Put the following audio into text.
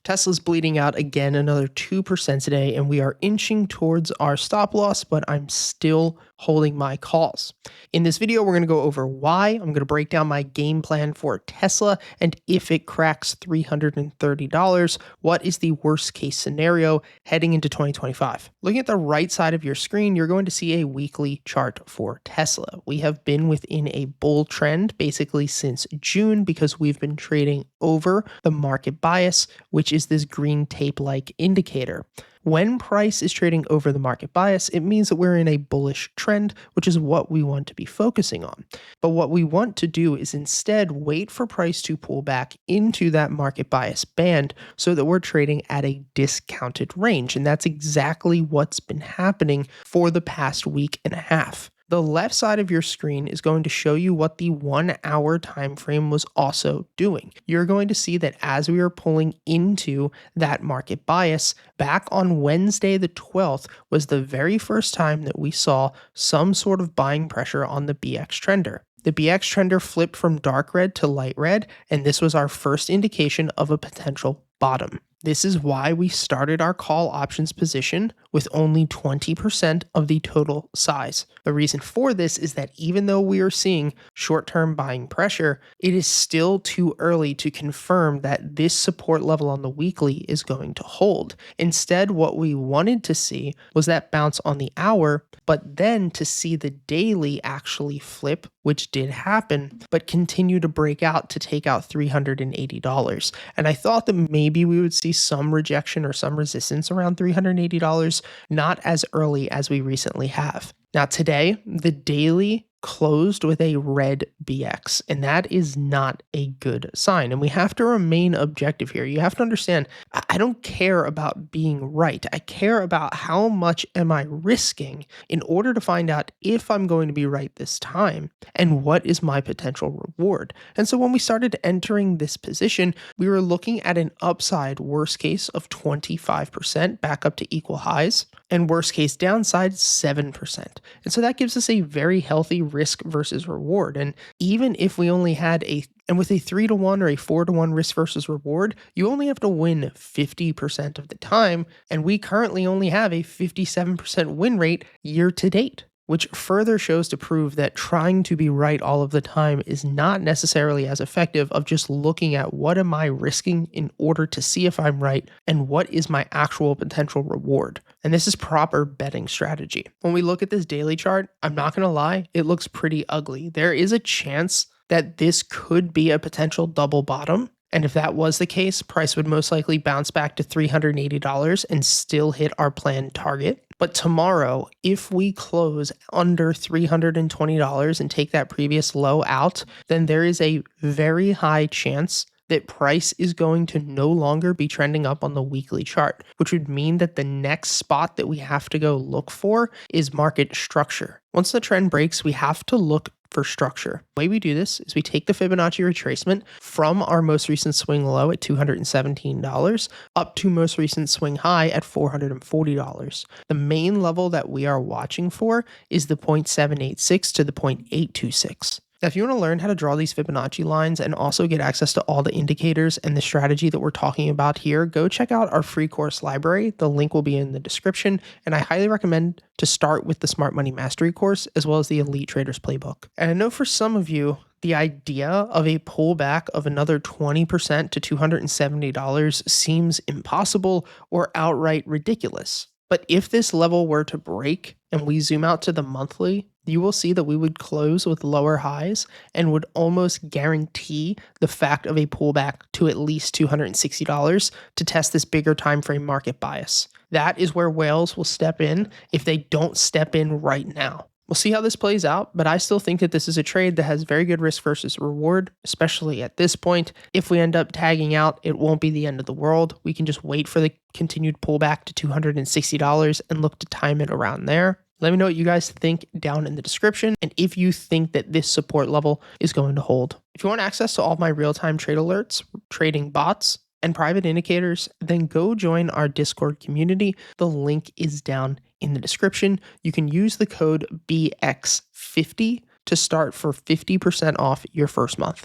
Tesla's bleeding out again another 2% today, and we are inching towards our stop loss, but I'm still holding my calls. In this video, we're going to go over why. I'm going to break down my game plan for Tesla, and if it cracks $330, what is the worst case scenario heading into 2025? Looking at the right side of your screen, you're going to see a weekly chart for Tesla. We have been within a bull trend basically since June because we've been trading over the market bias, which is this green tape-like indicator. When price is trading over the market bias, it means that we're in a bullish trend, which is what we want to be focusing on. But what we want to do is instead wait for price to pull back into that market bias band so that we're trading at a discounted range. And that's exactly what's been happening for the past week and a half. The left side of your screen is going to show you what the 1 hour time frame was also doing. You're going to see that as we are pulling into that market bias, back on Wednesday the 12th was the very first time that we saw some sort of buying pressure on the BX trender. The BX trender flipped from dark red to light red, and this was our first indication of a potential bottom. This is why we started our call options position with only 20% of the total size. The reason for this is that even though we are seeing short-term buying pressure, it is still too early to confirm that this support level on the weekly is going to hold. Instead, what we wanted to see was that bounce on the hour, but then to see the daily actually flip, which did happen, but continue to break out to take out $380. And I thought that maybe we would see some rejection or some resistance around $380, not as early as we recently have. Now today, the daily closed with a red BX, and that is not a good sign. And we have to remain objective here. You have to understand, I don't care about being right. I care about how much am I risking in order to find out if I'm going to be right this time and what is my potential reward. And so when we started entering this position, we were looking at an upside worst case of 25% back up to equal highs and worst case downside 7%. And so that gives us a very healthy risk versus reward. And even if we only had with a 3-to-1 or a 4-to-1 risk versus reward, you only have to win 50% of the time. And we currently only have a 57% win rate year to date, which further shows to prove that trying to be right all of the time is not necessarily as effective of just looking at what am I risking in order to see if I'm right and what is my actual potential reward. And this is proper betting strategy. When we look at this daily chart, I'm not going to lie, it looks pretty ugly. There is a chance that this could be a potential double bottom. And if that was the case, price would most likely bounce back to $380 and still hit our planned target. But tomorrow, if we close under $320 and take that previous low out, then there is a very high chance that price is going to no longer be trending up on the weekly chart, which would mean that the next spot that we have to go look for is market structure. Once the trend breaks, we have to look for structure. The way we do this is we take the Fibonacci retracement from our most recent swing low at $217 up to most recent swing high at $440. The main level that we are watching for is the 0.786 to the 0.826. Now, if you want to learn how to draw these Fibonacci lines and also get access to all the indicators and the strategy that we're talking about here, go check out our free course library. The link will be in the description, and I highly recommend to start with the Smart Money Mastery course as well as the Elite Traders Playbook. And I know for some of you, the idea of a pullback of another 20% to $270 seems impossible or outright ridiculous. But if this level were to break and we zoom out to the monthly, you will see that we would close with lower highs and would almost guarantee the fact of a pullback to at least $260 to test this bigger time frame market bias. That is where whales will step in if they don't step in right now. We'll see how this plays out, but I still think that this is a trade that has very good risk versus reward, especially at this point. If we end up tagging out, it won't be the end of the world. We can just wait for the continued pullback to $260 and look to time it around there. Let me know what you guys think down in the description and if you think that this support level is going to hold. If you want access to all of my real-time trade alerts, trading bots, and private indicators, then go join our Discord community. The link is down in the description. You can use the code BX50 to start for 50% off your first month.